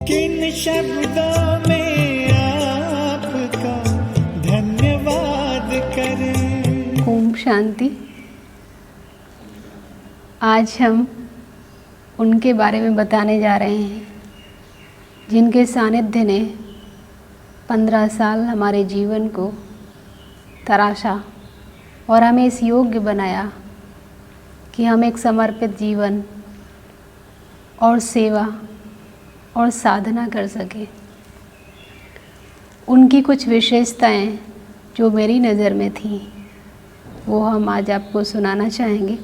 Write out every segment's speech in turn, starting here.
किन शब्दों में आपका धन्यवाद करें। ओम शांति। आज हम उनके बारे में बताने जा रहे हैं जिनके सानिध्य ने 15 साल हमारे जीवन को तराशा और हमें इस योग्य बनाया कि हम एक समर्पित जीवन और सेवा और साधना कर सकें। उनकी कुछ विशेषताएं जो मेरी नज़र में थी वो हम आज आपको सुनाना चाहेंगे।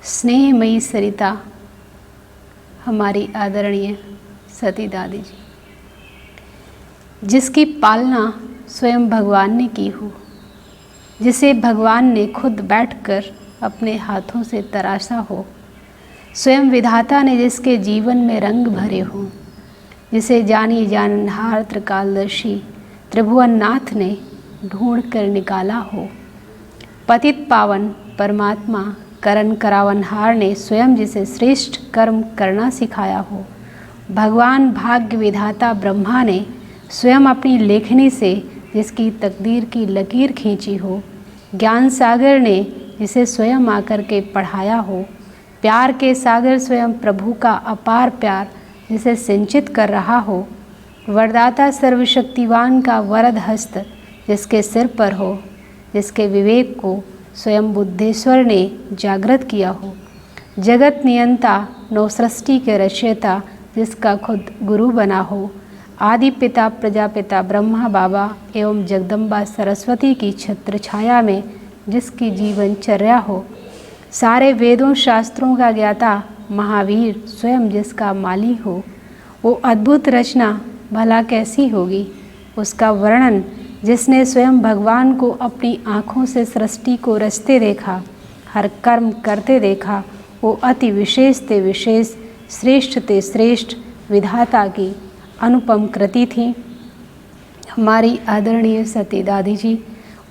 स्नेहमयी सरिता हमारी आदरणीय सती दादी जी, जिसकी पालना स्वयं भगवान ने की हो, जिसे भगवान ने खुद बैठकर अपने हाथों से तराशा हो, स्वयं विधाता ने जिसके जीवन में रंग भरे हों, जिसे जानी जानहार त्रिकालदर्शी त्रिभुवननाथ ने ढूंढ कर निकाला हो, पतित पावन परमात्मा करण करावनहार ने स्वयं जिसे श्रेष्ठ कर्म करना सिखाया हो, भगवान भाग्य विधाता ब्रह्मा ने स्वयं अपनी लेखनी से जिसकी तकदीर की लकीर खींची हो, ज्ञान सागर ने जिसे स्वयं आकर के पढ़ाया हो, प्यार के सागर स्वयं प्रभु का अपार प्यार जिसे सिंचित कर रहा हो, वरदाता सर्वशक्तिवान का वरद हस्त जिसके सिर पर हो, जिसके विवेक को स्वयं बुद्धेश्वर ने जागृत किया हो, जगत नियंता नौ सृष्टि के रचयिता जिसका खुद गुरु बना हो, आदि पिता प्रजापिता ब्रह्मा बाबा एवं जगदम्बा सरस्वती की छत्र छाया में जिसकी जीवनचर्या हो, सारे वेदों शास्त्रों का ज्ञाता महावीर स्वयं जिसका माली हो, वो अद्भुत रचना भला कैसी होगी, उसका वर्णन जिसने स्वयं भगवान को अपनी आँखों से सृष्टि को रचते देखा, हर कर्म करते देखा, वो अति विशेष ते विशेष, श्रेष्ठ ते श्रेष्ठ विधाता की अनुपम कृति थी हमारी आदरणीय सती दादी जी।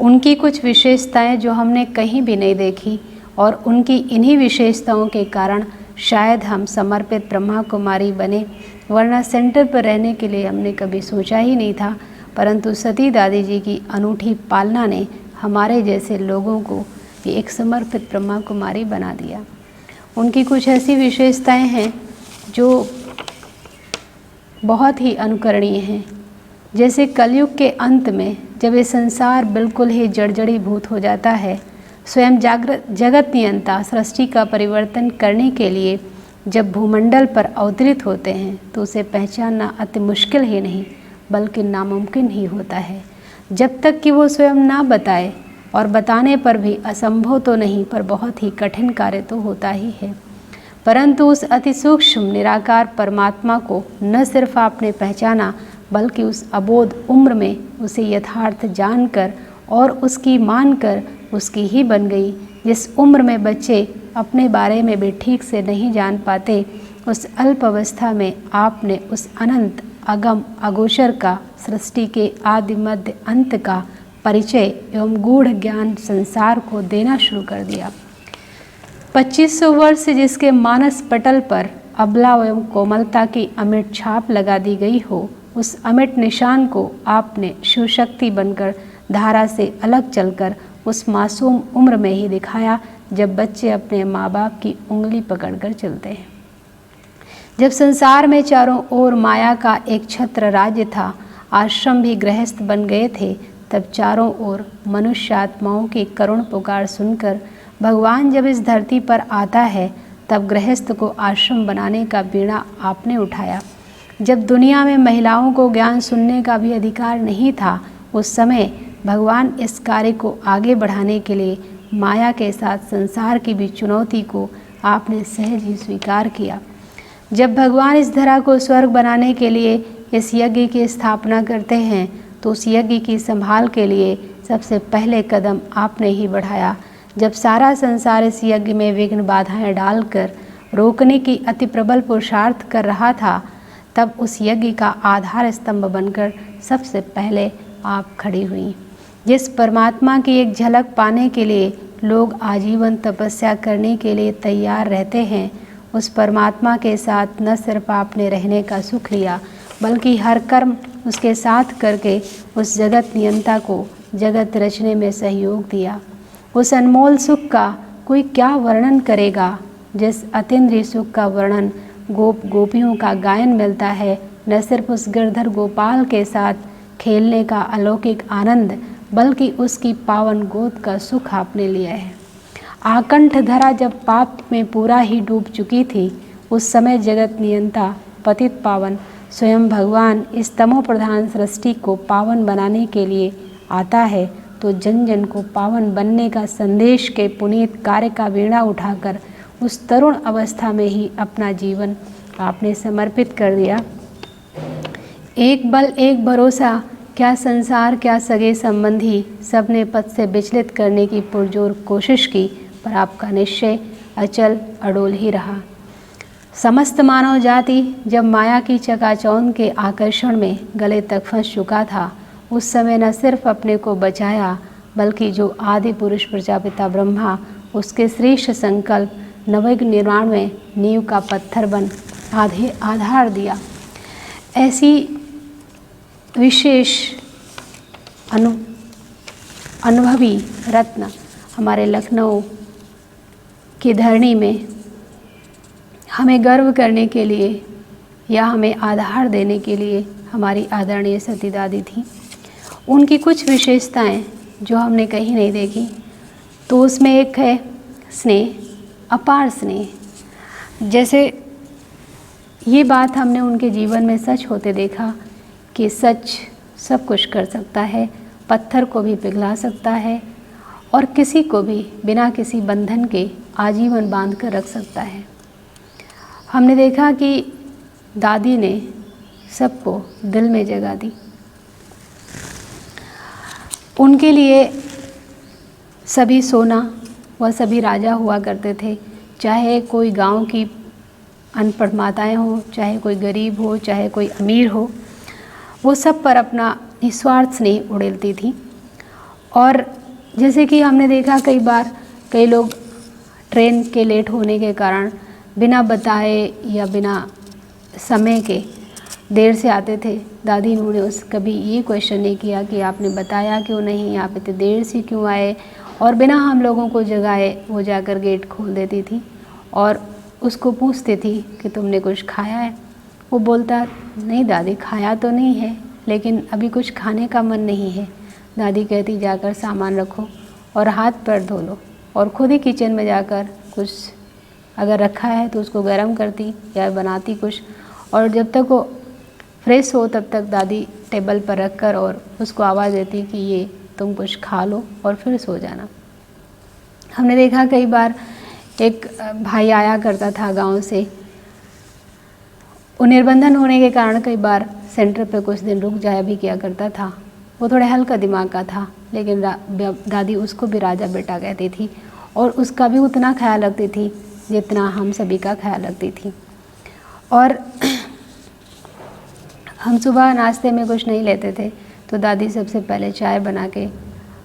उनकी कुछ विशेषताएं जो हमने कहीं भी नहीं देखी और उनकी इन्हीं विशेषताओं के कारण शायद हम समर्पित ब्रह्मा कुमारी बने, वरना सेंटर पर रहने के लिए हमने कभी सोचा ही नहीं था। परंतु सती दादी जी की अनूठी पालना ने हमारे जैसे लोगों को एक समर्पित ब्रह्मा कुमारी बना दिया। उनकी कुछ ऐसी विशेषताएं हैं जो बहुत ही अनुकरणीय हैं। जैसे कलयुग के अंत में जब ये संसार बिल्कुल ही जर्जरीभूत हो जाता है, स्वयं जगत नियंता सृष्टि का परिवर्तन करने के लिए जब भूमंडल पर अवतरित होते हैं तो उसे पहचानना अति मुश्किल ही नहीं बल्कि नामुमकिन ही होता है। जब तक कि वो स्वयं ना बताए, और बताने पर भी असंभव तो नहीं पर बहुत ही कठिन कार्य तो होता ही है। परंतु उस अति सूक्ष्म निराकार परमात्मा को न सिर्फ आपने पहचाना बल्कि उस अबोध उम्र में उसे यथार्थ जानकर और उसकी मानकर उसकी ही बन गई। जिस उम्र में बच्चे अपने बारे में भी ठीक से नहीं जान पाते, उस अल्प अवस्था में आपने उस अनंत अगम अगोचर का, सृष्टि के आदि मध्य अंत का परिचय एवं गूढ़ ज्ञान संसार को देना शुरू कर दिया। 2500 वर्ष से जिसके मानस पटल पर अबला एवं कोमलता की अमिट छाप लगा दी गई हो, उस अमिट निशान को आपने शिवशक्ति बनकर धारा से अलग चलकर उस मासूम उम्र में ही दिखाया जब बच्चे अपने माँ बाप की उंगली पकड़कर चलते हैं। जब संसार में चारों ओर माया का एक छत्र राज्य था, आश्रम भी गृहस्थ बन गए थे, तब चारों ओर मनुष्य आत्माओं की करुण पुकार सुनकर भगवान जब इस धरती पर आता है, तब गृहस्थ को आश्रम बनाने का बीड़ा आपने उठाया। जब दुनिया में महिलाओं को ज्ञान सुनने का भी अधिकार नहीं था, उस समय भगवान इस कार्य को आगे बढ़ाने के लिए माया के साथ संसार की भी चुनौती को आपने सहज ही स्वीकार किया। जब भगवान इस धरा को स्वर्ग बनाने के लिए इस यज्ञ की स्थापना करते हैं, तो उस यज्ञ की संभाल के लिए सबसे पहले कदम आपने ही बढ़ाया। जब सारा संसार इस यज्ञ में विघ्न बाधाएं डालकर रोकने की अति प्रबल पुरुषार्थ कर रहा था, तब उस यज्ञ का आधार स्तंभ बनकर सबसे पहले आप खड़ी हुई। जिस परमात्मा की एक झलक पाने के लिए लोग आजीवन तपस्या करने के लिए तैयार रहते हैं, उस परमात्मा के साथ न सिर्फ आपने रहने का सुख लिया, बल्कि हर कर्म उसके साथ करके उस जगत नियंता को जगत रचने में सहयोग दिया। उस अनमोल सुख का कोई क्या वर्णन करेगा, जिस अतीन्द्रिय सुख का वर्णन गोप गोपियों का गायन मिलता है। न सिर्फ उस गिरधर गोपाल के साथ खेलने का अलौकिक आनंद, बल्कि उसकी पावन गोद का सुख आपने लिया है। आकंठ धरा जब पाप में पूरा ही डूब चुकी थी, उस समय जगत नियंता पतित पावन स्वयं भगवान इस तमो प्रधान सृष्टि को पावन बनाने के लिए आता है, तो जन जन को पावन बनने का संदेश के पुनीत कार्य का वीणा उठाकर उस तरुण अवस्था में ही अपना जीवन आपने समर्पित कर दिया। एक बल एक भरोसा, क्या संसार क्या सगे संबंधी, सबने पद से विचलित करने की पुरजोर कोशिश की, पर आपका निश्चय अचल अडोल ही रहा। समस्त मानव जाति जब माया की चकाचौंध के आकर्षण में गले तक फंस चुका था, उस समय न सिर्फ अपने को बचाया, बल्कि जो आदि पुरुष प्रजापिता ब्रह्मा उसके श्रेष्ठ संकल्प नवयुग निर्माण में नींव का पत्थर बन आधार दिया। ऐसी विशेष अनुभवी रत्न हमारे लखनऊ की धरणी में हमें गर्व करने के लिए या हमें आधार देने के लिए हमारी आदरणीय सती दादी थी। उनकी कुछ विशेषताएं जो हमने कहीं नहीं देखी, तो उसमें एक है स्नेह, अपार स्नेह। जैसे ये बात हमने उनके जीवन में सच होते देखा कि सच सब कुछ कर सकता है, पत्थर को भी पिघला सकता है और किसी को भी बिना किसी बंधन के आजीवन बांध कर रख सकता है। हमने देखा कि दादी ने सबको दिल में जगह दी। उनके लिए सभी सोना व सभी राजा हुआ करते थे, चाहे कोई गांव की अनपढ़ माताएं हो, चाहे कोई गरीब हो, चाहे कोई अमीर हो, वो सब पर अपना निस्वार्थ स्नेह उड़ेलती थी। और जैसे कि हमने देखा कई बार कई लोग ट्रेन के लेट होने के कारण बिना बताए या बिना समय के देर से आते थे। दादी ने उस कभी ये क्वेश्चन नहीं किया कि आपने बताया क्यों नहीं, आप इतने देर से क्यों आए, और बिना हम लोगों को जगाए वो जाकर गेट खोल देती थी और उसको पूछती थी कि तुमने कुछ खाया है। वो बोलता नहीं दादी, खाया तो नहीं है, लेकिन अभी कुछ खाने का मन नहीं है। दादी कहती जाकर सामान रखो और हाथ पैर धो लो, और ख़ुद ही किचन में जाकर कुछ अगर रखा है तो उसको गर्म करती या बनाती कुछ, और जब तक वो फ्रेश हो तब तक दादी टेबल पर रख कर और उसको आवाज़ देती कि ये तुम कुछ खा लो और फिर सो जाना। हमने देखा कई बार एक भाई आया करता था गांव से, वो निर्बंधन होने के कारण कई बार सेंटर पे कुछ दिन रुक जाया भी किया करता था। वो थोड़ा हल्का दिमाग का था, लेकिन दादी उसको भी राजा बेटा कहती थी और उसका भी उतना ख्याल रखती थी जितना हम सभी का ख्याल रखती थी। और हम सुबह नाश्ते में कुछ नहीं लेते थे तो दादी सबसे पहले चाय बना के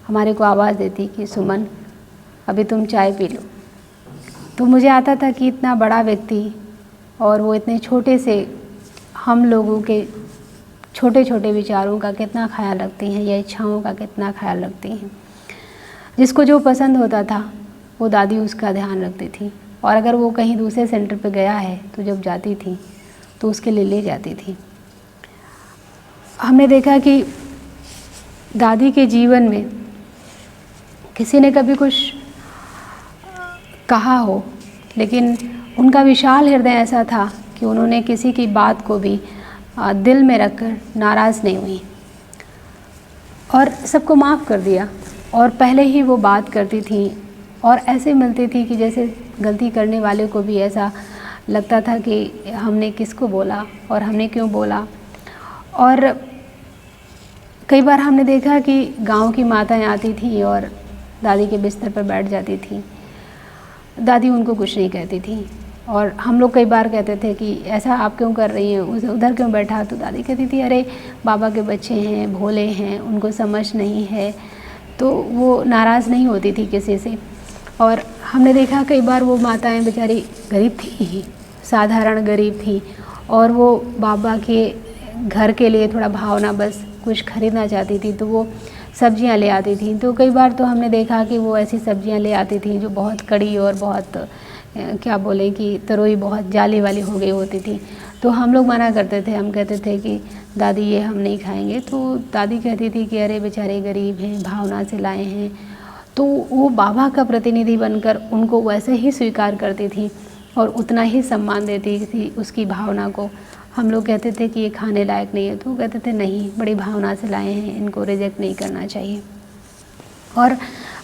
हमारे को आवाज़ देती कि सुमन अभी तुम चाय पी लो। तो मुझे आता था कि इतना बड़ा व्यक्ति और वो इतने छोटे से हम लोगों के छोटे छोटे विचारों का कितना ख्याल रखती हैं या इच्छाओं का कितना ख्याल रखती हैं। जिसको जो पसंद होता था वो दादी उसका ध्यान रखती थी, और अगर वो कहीं दूसरे सेंटर पे गया है तो जब जाती थी तो उसके लिए ले जाती थी। हमने देखा कि दादी के जीवन में किसी ने कभी कुछ कहा हो, लेकिन उनका विशाल हृदय ऐसा था कि उन्होंने किसी की बात को भी दिल में रखकर नाराज़ नहीं हुई और सबको माफ़ कर दिया, और पहले ही वो बात करती थी और ऐसे मिलती थी कि जैसे गलती करने वाले को भी ऐसा लगता था कि हमने किसको बोला और हमने क्यों बोला। और कई बार हमने देखा कि गांव की माताएं आती थी और दादी के बिस्तर पर बैठ जाती थी, दादी उनको कुछ नहीं कहती थी, और हम लोग कई बार कहते थे कि ऐसा आप क्यों कर रही हैं, उधर क्यों बैठा, तो दादी कहती थी अरे बाबा के बच्चे हैं, भोले हैं, उनको समझ नहीं है, तो वो नाराज़ नहीं होती थी किसी से। और हमने देखा कई बार वो माताएं बेचारी गरीब थी ही, साधारण गरीब थी और वो बाबा के घर के लिए थोड़ा भावना बस कुछ खरीदना चाहती थी, तो वो सब्जियां ले आती थी। तो कई बार तो हमने देखा कि वो ऐसी सब्जियां ले आती थी जो बहुत कड़ी और बहुत क्या बोले कि तरोई बहुत जाली वाली हो गई होती थी। तो हम लोग मना करते थे, हम कहते थे कि दादी ये हम नहीं खाएंगे। तो दादी कहती थी कि अरे बेचारे गरीब हैं, भावना से लाए हैं। तो वो बाबा का प्रतिनिधि बनकर उनको वैसे ही स्वीकार करती थी और उतना ही सम्मान देती थी उसकी भावना को। हम लोग कहते थे कि ये खाने लायक नहीं है, तो कहते थे नहीं, बड़ी भावना से लाए हैं, इनको रिजेक्ट नहीं करना चाहिए। और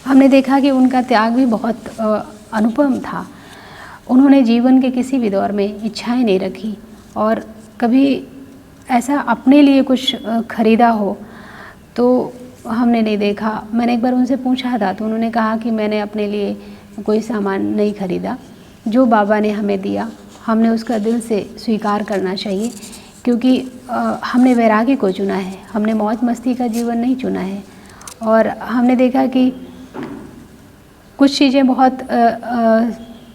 हमने देखा कि उनका त्याग भी बहुत अनुपम था। उन्होंने जीवन के किसी भी दौर में इच्छाएं नहीं रखी और कभी ऐसा अपने लिए कुछ खरीदा हो तो हमने नहीं देखा। मैंने एक बार उनसे पूछा था तो उन्होंने कहा कि मैंने अपने लिए कोई सामान नहीं खरीदा, जो बाबा ने हमें दिया हमने उसका दिल से स्वीकार करना चाहिए, क्योंकि हमने वैराग्य को चुना है, हमने मौज मस्ती का जीवन नहीं चुना है। और हमने देखा कि कुछ चीज़ें बहुत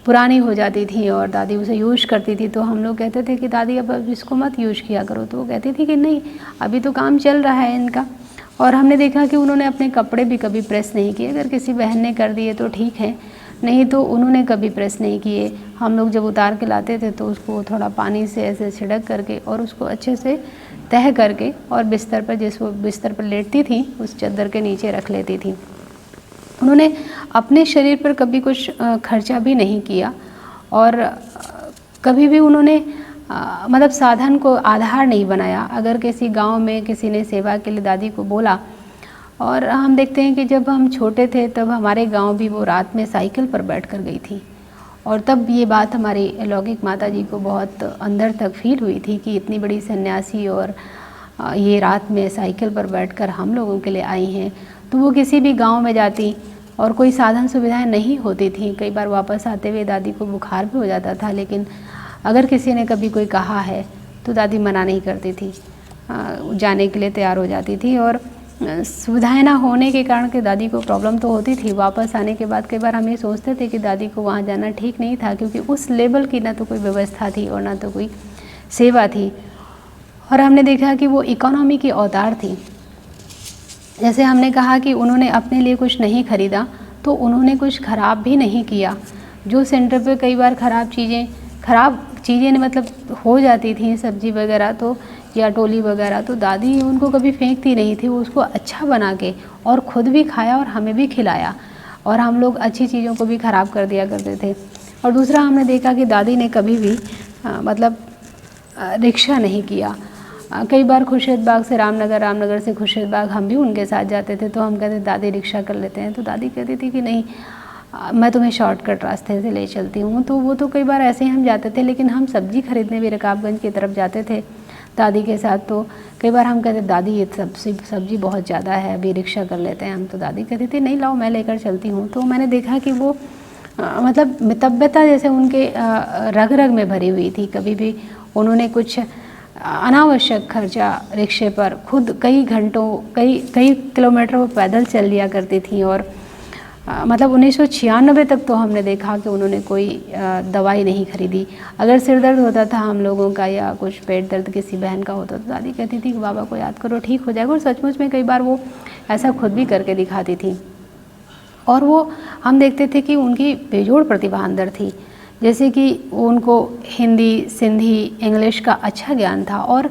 पुरानी हो जाती थी और दादी उसे यूज़ करती थी, तो हम लोग कहते थे कि दादी अब इसको मत यूज़ किया करो, तो वो कहती थी कि नहीं, अभी तो काम चल रहा है इनका। और हमने देखा कि उन्होंने अपने कपड़े भी कभी प्रेस नहीं किए, अगर किसी बहन ने कर दिए तो ठीक है, नहीं तो उन्होंने कभी प्रेस नहीं किए। हम लोग जब उतार के लाते थे तो उसको थोड़ा पानी से ऐसे छिड़क करके और उसको अच्छे से तह करके और बिस्तर पर, जिस वो बिस्तर पर लेटती थी उस चादर के नीचे रख लेती थी। उन्होंने अपने शरीर पर कभी कुछ खर्चा भी नहीं किया और कभी भी उन्होंने मतलब साधन को आधार नहीं बनाया। अगर किसी गांव में किसी ने सेवा के लिए दादी को बोला, और हम देखते हैं कि जब हम छोटे थे तब हमारे गांव भी वो रात में साइकिल पर बैठ कर गई थी, और तब ये बात हमारी अलौकिक माता जी को बहुत अंदर तक फील हुई थी कि इतनी बड़ी सन्यासी और ये रात में साइकिल पर बैठकर हम लोगों के लिए आई हैं। तो वो किसी भी गांव में जाती और कोई साधन सुविधाएं नहीं होती थी, कई बार वापस आते हुए दादी को बुखार भी हो जाता था, लेकिन अगर किसी ने कभी कोई कहा है तो दादी मना नहीं करती थी, जाने के लिए तैयार हो जाती थी। और सुविधाएं ना होने के कारण कि दादी को प्रॉब्लम तो होती थी, वापस आने के बाद कई बार हम ये सोचते थे कि दादी को वहाँ जाना ठीक नहीं था, क्योंकि उस लेवल की ना तो कोई व्यवस्था थी और ना तो कोई सेवा थी। और हमने देखा कि वो इकोनॉमी की अवतार थी। जैसे हमने कहा कि उन्होंने अपने लिए कुछ नहीं खरीदा, तो उन्होंने कुछ ख़राब भी नहीं किया। जो सेंटर पे कई बार ख़राब चीज़ें मतलब हो जाती थी, सब्जी वगैरह तो या टोली वगैरह, तो दादी उनको कभी फेंकती नहीं थी, वो उसको अच्छा बना के और ख़ुद भी खाया और हमें भी खिलाया, और हम लोग अच्छी चीज़ों को भी ख़राब कर दिया करते थे। और दूसरा हमने देखा कि दादी ने कभी भी मतलब रिक्शा नहीं किया। कई बार खुर्शीदबाग से रामनगर, रामनगर से खुर्शीदबाग हम भी उनके साथ जाते थे, तो हम कहते दादी रिक्शा कर लेते हैं, तो दादी कहती थी कि नहीं, मैं तुम्हें शॉर्टकट रास्ते से ले चलती हूँ। तो वो तो कई बार ऐसे ही हम जाते थे, लेकिन हम सब्ज़ी खरीदने भी रकाबगंज की तरफ जाते थे दादी के साथ, तो कई बार हम कहते दादी ये सब्ज़ी बहुत ज़्यादा है, अभी रिक्शा कर लेते हैं हम, तो दादी कहती थी नहीं लाओ मैं लेकर चलती हूँ। तो मैंने देखा कि वो मतलब मितव्यता जैसे उनके रग रग में भरी हुई थी। कभी भी उन्होंने कुछ अनावश्यक खर्चा रिक्शे पर, खुद कई घंटों कई किलोमीटर वो पैदल चल लिया करती थी। और मतलब 1996 तक तो हमने देखा कि उन्होंने कोई दवाई नहीं खरीदी। अगर सिर दर्द होता था हम लोगों का या कुछ पेट दर्द किसी बहन का होता तो दादी कहती थी कि बाबा को याद करो ठीक हो जाएगा, और सचमुच में कई बार वो ऐसा खुद भी करके दिखाती थी। और वो हम देखते थे कि उनकी बेजोड़ प्रतिभा अंदर थी, जैसे कि उनको हिंदी, सिंधी, इंग्लिश का अच्छा ज्ञान था। और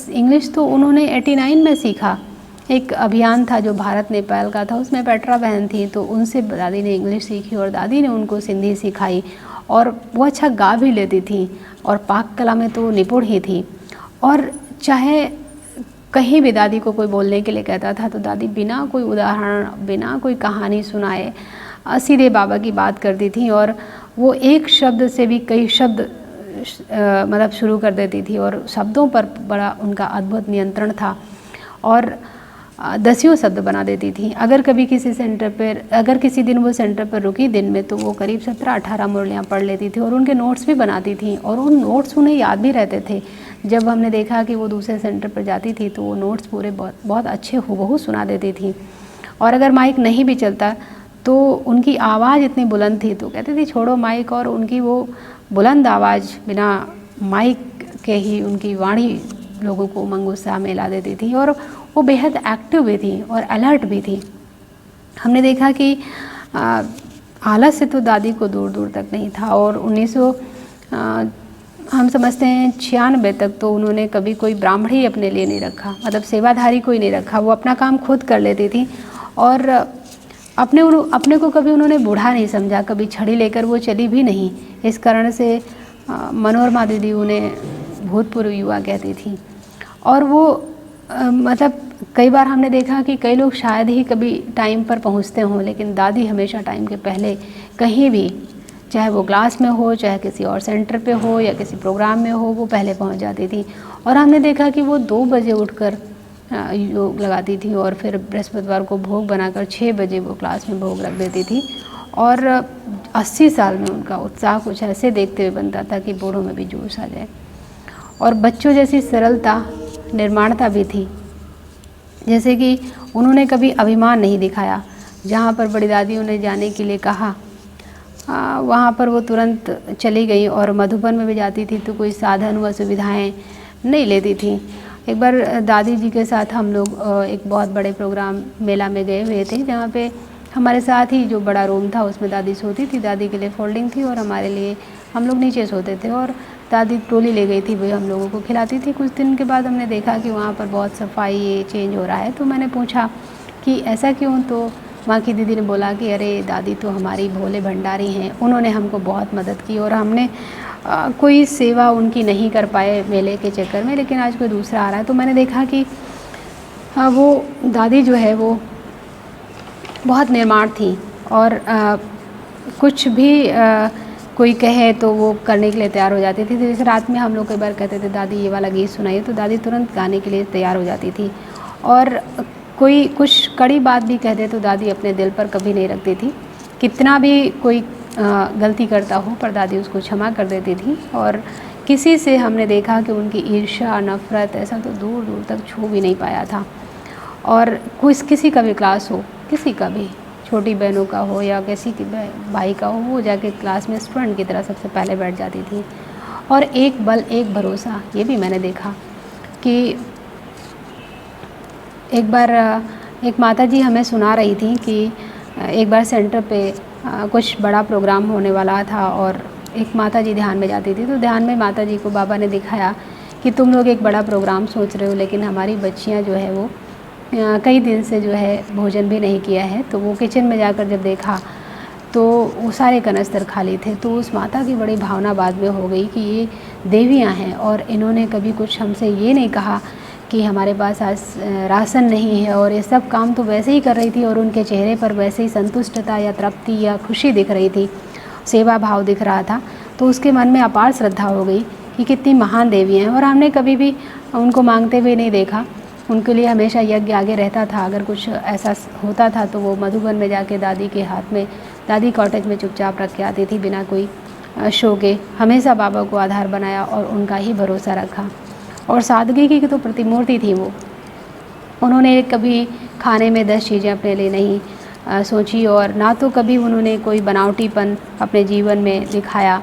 इंग्लिश तो उन्होंने 89 में सीखा। एक अभियान था जो भारत नेपाल का था, उसमें पेट्रा बहन थी, तो उनसे दादी ने इंग्लिश सीखी और दादी ने उनको सिंधी सिखाई, और वो अच्छा गा भी लेती थी और पाक कला में तो निपुण ही थी। और चाहे कहीं भी दादी को कोई बोलने के लिए कहता था तो दादी बिना कोई उदाहरण, बिना कोई कहानी सुनाए सीधे बाबा की बात करती थी, और वो एक शब्द से भी कई शब्द मतलब शुरू कर देती थी, और शब्दों पर बड़ा उनका अद्भुत नियंत्रण था, और दसियों शब्द बना देती थी। अगर कभी किसी सेंटर पर, अगर किसी दिन वो सेंटर पर रुकी दिन में, तो वो करीब 17-18 मुरलियाँ पढ़ लेती थी, और उनके नोट्स भी बनाती थी, और उन नोट्स उन्हें याद भी रहते थे। जब हमने देखा कि वो दूसरे सेंटर पर जाती थी तो वो नोट्स पूरे बहुत अच्छे हूबहू सुना देती थी। और अगर माइक नहीं भी चलता तो उनकी आवाज़ इतनी बुलंद थी, तो कहती थी छोड़ो माइक, और उनकी वो बुलंद आवाज़ बिना माइक के ही उनकी वाणी लोगों को उमंग उत्साह में ला देती थी, और वो बेहद एक्टिव भी थी और अलर्ट भी थी। हमने देखा कि आलस्य तो दादी को दूर दूर तक नहीं था, और 1900 हम समझते हैं 96 तक तो उन्होंने कभी कोई ब्राह्मणी अपने लिए नहीं रखा, मतलब सेवाधारी कोई नहीं रखा। वो अपना काम खुद कर लेती थी, और अपने को कभी उन्होंने बूढ़ा नहीं समझा, कभी छड़ी लेकर वो चली भी नहीं। इस कारण से मनोरमा दीदी उन्हें भूतपूर्व युवा कहती थी। और वो मतलब कई बार हमने देखा कि कई लोग शायद ही कभी टाइम पर पहुंचते हों, लेकिन दादी हमेशा टाइम के पहले कहीं भी, चाहे वो क्लास में हो, चाहे किसी और सेंटर पे हो या किसी प्रोग्राम में हो, वो पहले पहुंच जाती थी। और हमने देखा कि वो 2 बजे उठकर योग लगाती थी, और फिर बृहस्पतिवार को भोग बनाकर 6 बजे वो क्लास में भोग रख देती थी। और 80 साल में उनका उत्साह कुछ ऐसे देखते हुए बनता था कि बूढ़ों में भी जोश आ जाए। और बच्चों जैसी सरलता, निर्माणता भी थी, जैसे कि उन्होंने कभी अभिमान नहीं दिखाया। जहाँ पर बड़ी दादियों ने जाने के लिए कहा वहाँ पर वो तुरंत चली गई, और मधुबन में भी जाती थी तो कोई साधन व सुविधाएं नहीं लेती थी। एक बार दादी जी के साथ हम लोग एक बहुत बड़े प्रोग्राम मेला में गए हुए थे, जहाँ पे हमारे साथ ही जो बड़ा रूम था उसमें दादी सोती थी। दादी के लिए फोल्डिंग थी और हमारे लिए, हम लोग नीचे सोते थे, और दादी ट्रॉली ले गई थी, वही हम लोगों को खिलाती थी। कुछ दिन के बाद हमने देखा कि वहाँ पर बहुत सफाई चेंज हो रहा है, तो मैंने पूछा कि ऐसा क्यों? तो वहाँ की दीदी ने बोला कि अरे दादी तो हमारी भोले भंडारी हैं, उन्होंने हमको बहुत मदद की, और हमने कोई सेवा उनकी नहीं कर पाए मेले के चक्कर में, लेकिन आज कोई दूसरा आ रहा है। तो मैंने देखा कि वो दादी जो है वो बहुत निर्माण थी, और कुछ भी कोई कहे तो वो करने के लिए तैयार हो जाती थी। जैसे रात में हम लोग कई बार कहते थे दादी ये वाला गीत सुनाइए, तो दादी तुरंत गाने के लिए तैयार हो जाती थी। और कोई कुछ कड़ी बात भी कह दे तो दादी अपने दिल पर कभी नहीं रखती थी। कितना भी कोई गलती करता हो पर दादी उसको क्षमा कर देती थी, और किसी से हमने देखा कि उनकी ईर्ष्या, नफ़रत ऐसा तो दूर दूर तक छू भी नहीं पाया था। और किसी का भी क्लास हो, किसी का भी, छोटी बहनों का हो या किसी की भाई का हो, वो जाके क्लास में स्टूडेंट की तरह सबसे पहले बैठ जाती थी। और एक बल एक भरोसा, ये भी मैंने देखा कि एक बार एक माताजी हमें सुना रही थी कि एक बार सेंटर पे कुछ बड़ा प्रोग्राम होने वाला था, और एक माताजी ध्यान में जाती थी। तो ध्यान में माताजी को बाबा ने दिखाया कि तुम लोग एक बड़ा प्रोग्राम सोच रहे हो, लेकिन हमारी बच्चियां जो है वो कई दिन से जो है भोजन भी नहीं किया है। तो वो किचन में जाकर जब देखा तो वो सारे कनस्तर खाली थे। तो उस माता की बड़ी भावना बाद में हो गई कि ये देवियां हैं, और इन्होंने कभी कुछ हमसे ये नहीं कहा कि हमारे पास आज राशन नहीं है। और ये सब काम तो वैसे ही कर रही थी, और उनके चेहरे पर वैसे ही संतुष्टता या तृप्ति या खुशी दिख रही थी, सेवा भाव दिख रहा था। तो उसके मन में अपार श्रद्धा हो गई कि कितनी महान देवी हैं। और हमने कभी भी उनको मांगते हुए नहीं देखा, उनके लिए हमेशा यज्ञ आगे रहता था। अगर कुछ ऐसा होता था तो वो मधुबन में जाके दादी के हाथ में, दादी कॉटेज में चुपचाप रख के आती थी बिना कोई शो के। हमेशा बाबा को आधार बनाया और उनका ही भरोसा रखा, और सादगी की तो प्रतिमूर्ति थी वो। उन्होंने कभी खाने में 10 चीज़ें अपने लिए नहीं सोची, और ना तो कभी उन्होंने कोई बनावटीपन अपने जीवन में दिखाया।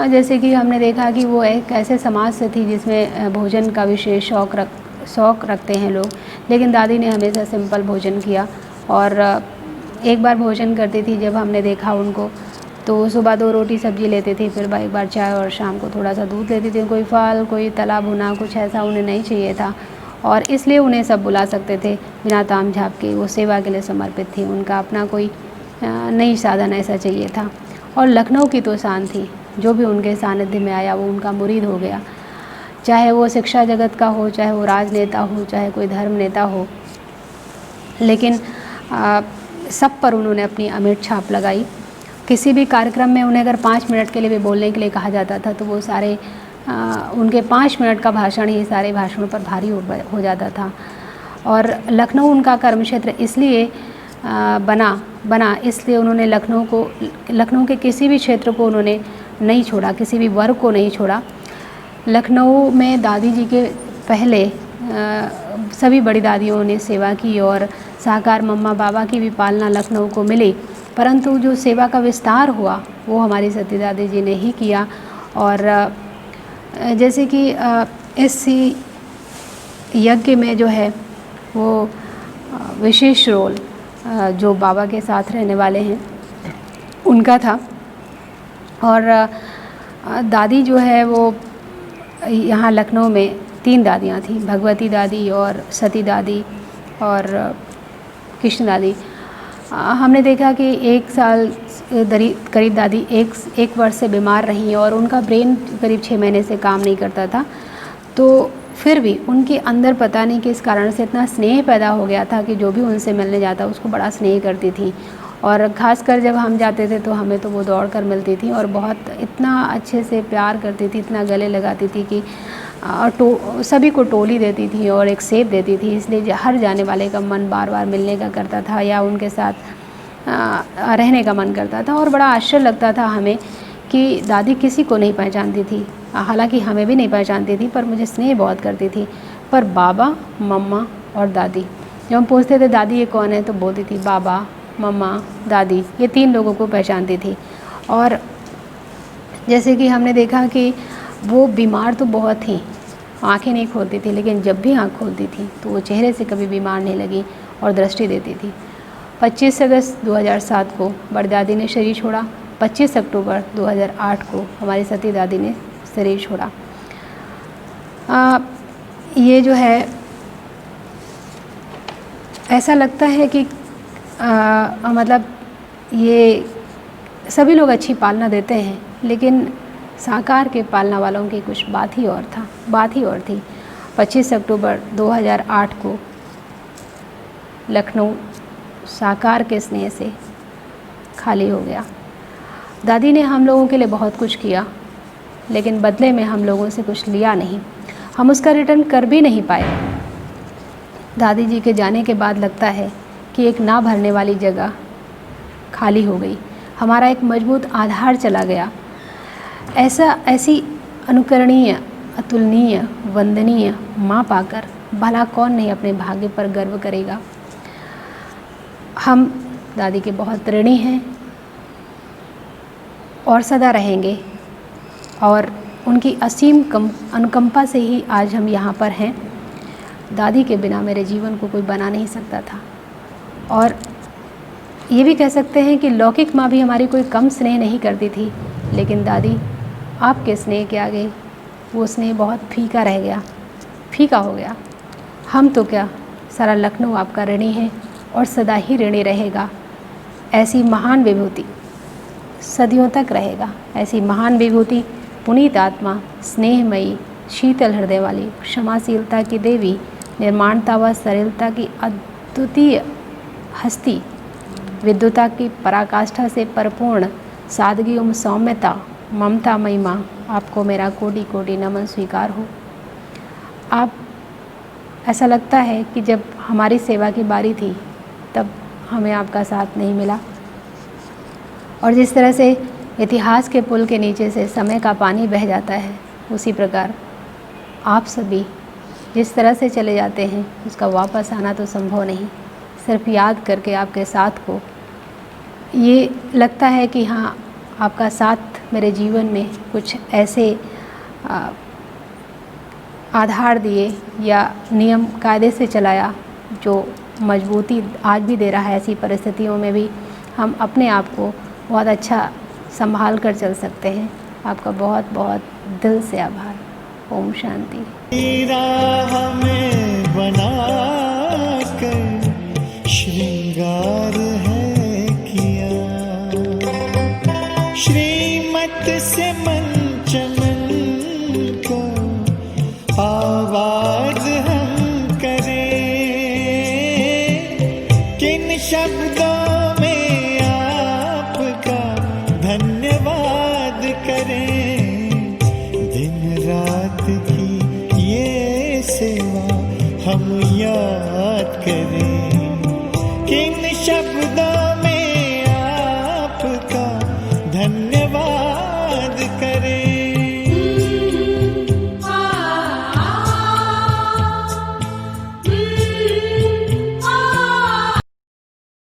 जैसे कि हमने देखा कि वो एक ऐसे समाज से थी जिसमें भोजन का विशेष शौक़ रखते हैं लोग, लेकिन दादी ने हमेशा सिंपल भोजन किया। और एक बार भोजन करती थी जब हमने देखा उनको, तो सुबह 2 रोटी सब्जी लेती थी, फिर एक बार चाय, और शाम को थोड़ा सा दूध लेती थी। कोई फल, कोई तला भुना, कुछ ऐसा उन्हें नहीं चाहिए था, और इसलिए उन्हें सब बुला सकते थे बिना ताम झाप के। वो सेवा के लिए समर्पित थी, उनका अपना कोई नई साधन ऐसा चाहिए था। और लखनऊ की तो शान थी, जो भी उनके सानिध्य में आया वो उनका मुरीद हो गया, चाहे वो शिक्षा जगत का हो, चाहे वो राजनेता हो, चाहे कोई धर्म नेता हो, लेकिन सब पर उन्होंने अपनी अमिट छाप लगाई। किसी भी कार्यक्रम में उन्हें अगर 5 मिनट के लिए भी बोलने के लिए कहा जाता था तो वो सारे उनके 5 मिनट का भाषण ही सारे भाषणों पर भारी हो जाता था। और लखनऊ उनका कर्म क्षेत्र इसलिए बना इसलिए उन्होंने लखनऊ के किसी भी क्षेत्र को उन्होंने नहीं छोड़ा, किसी भी वर्ग को नहीं छोड़ा। लखनऊ में दादी जी के पहले सभी बड़ी दादियों ने सेवा की, और साकार मम्मा बाबा की भी पालना लखनऊ को मिली। परंतु जो सेवा का विस्तार हुआ वो हमारी सती दादी जी ने ही किया। और जैसे कि इस यज्ञ में जो है वो विशेष रोल जो बाबा के साथ रहने वाले हैं उनका था। और दादी जो है वो यहाँ लखनऊ में 3 दादियाँ थीं, भगवती दादी और सती दादी और कृष्ण दादी। हमने देखा कि 1 साल करीब दादी एक वर्ष से बीमार रहीं और उनका ब्रेन करीब 6 महीने से काम नहीं करता था। तो फिर भी उनके अंदर पता नहीं किस कारण से इतना स्नेह पैदा हो गया था कि जो भी उनसे मिलने जाता उसको बड़ा स्नेह करती थी। और ख़ासकर जब हम जाते थे तो हमें तो वो दौड़ कर मिलती थी और बहुत इतना अच्छे से प्यार करती थी, इतना गले लगाती थी कि सभी को टोली देती थी और एक सेब देती थी। इसलिए हर जाने वाले का मन बार बार मिलने का करता था या उनके साथ रहने का मन करता था। और बड़ा आश्चर्य लगता था हमें कि दादी किसी को नहीं पहचानती थी, हालांकि हमें भी नहीं पहचानती थी, पर मुझे स्नेह बहुत करती थी। पर बाबा, मम्मा और दादी, जब हम पूछते थे दादी ये कौन है तो बोलती थी बाबा, मम्मा, दादी, ये 3 लोगों को पहचानती थी। और जैसे कि हमने देखा कि वो बीमार तो बहुत थी, आंखें नहीं खोलती थी, लेकिन जब भी आंख खोलती थी तो वो चेहरे से कभी बीमार नहीं लगी और दृष्टि देती थी। 25 अगस्त 2007 को बड़ी दादी ने शरीर छोड़ा। 25 अक्टूबर 2008 को हमारी सती दादी ने शरीर छोड़ा। ये जो है ऐसा लगता है कि मतलब ये सभी लोग अच्छी पालना देते हैं, लेकिन साकार के पालना वालों की कुछ बात ही और थी। 25 अक्टूबर 2008 को लखनऊ साकार के स्नेह से खाली हो गया। दादी ने हम लोगों के लिए बहुत कुछ किया, लेकिन बदले में हम लोगों से कुछ लिया नहीं, हम उसका रिटर्न कर भी नहीं पाए। दादी जी के जाने के बाद लगता है कि एक ना भरने वाली जगह खाली हो गई, हमारा एक मजबूत आधार चला गया। ऐसी अनुकरणीय, अतुलनीय, वंदनीय माँ पाकर भला कौन नहीं अपने भाग्य पर गर्व करेगा। हम दादी के बहुत ऋणी हैं और सदा रहेंगे, और उनकी असीम अनुकंपा से ही आज हम यहाँ पर हैं। दादी के बिना मेरे जीवन को कोई बना नहीं सकता था। और ये भी कह सकते हैं कि लौकिक माँ भी हमारी कोई कम स्नेह नहीं करती थी, लेकिन दादी आपके स्नेह के आगे वो स्नेह बहुत फीका हो गया। हम तो क्या, सारा लखनऊ आपका ऋणी है और सदा ही ऋणी रहेगा। ऐसी महान विभूति सदियों तक रहेगा, ऐसी महान विभूति, पुनीत आत्मा, स्नेहमयी, शीतल हृदय वाली, क्षमाशीलता की देवी, निर्माणता व सरलता की अद्वितीय हस्ती, विद्युता की पराकाष्ठा से परिपूर्ण, सादगी एवं सौम्यता, ममता महिमा, आपको मेरा कोटि कोटि नमन स्वीकार हो। आप, ऐसा लगता है कि जब हमारी सेवा की बारी थी तब हमें आपका साथ नहीं मिला, और जिस तरह से इतिहास के पुल के नीचे से समय का पानी बह जाता है, उसी प्रकार आप सभी जिस तरह से चले जाते हैं उसका वापस आना तो संभव नहीं। सिर्फ याद करके आपके साथ को ये लगता है कि हाँ, आपका साथ मेरे जीवन में कुछ ऐसे आधार दिए या नियम कायदे से चलाया जो मजबूती आज भी दे रहा है। ऐसी परिस्थितियों में भी हम अपने आप को बहुत अच्छा संभाल कर चल सकते हैं। आपका बहुत बहुत दिल से आभार। ओम शांति। हमें बना कर श्रृंगार है किया, श्रीमत से मन चमन को आवाज हम करें, किन शब्दों में आपका धन्यवाद करें। दिन रात की ये सेवा हम याद करें, किन शब्दों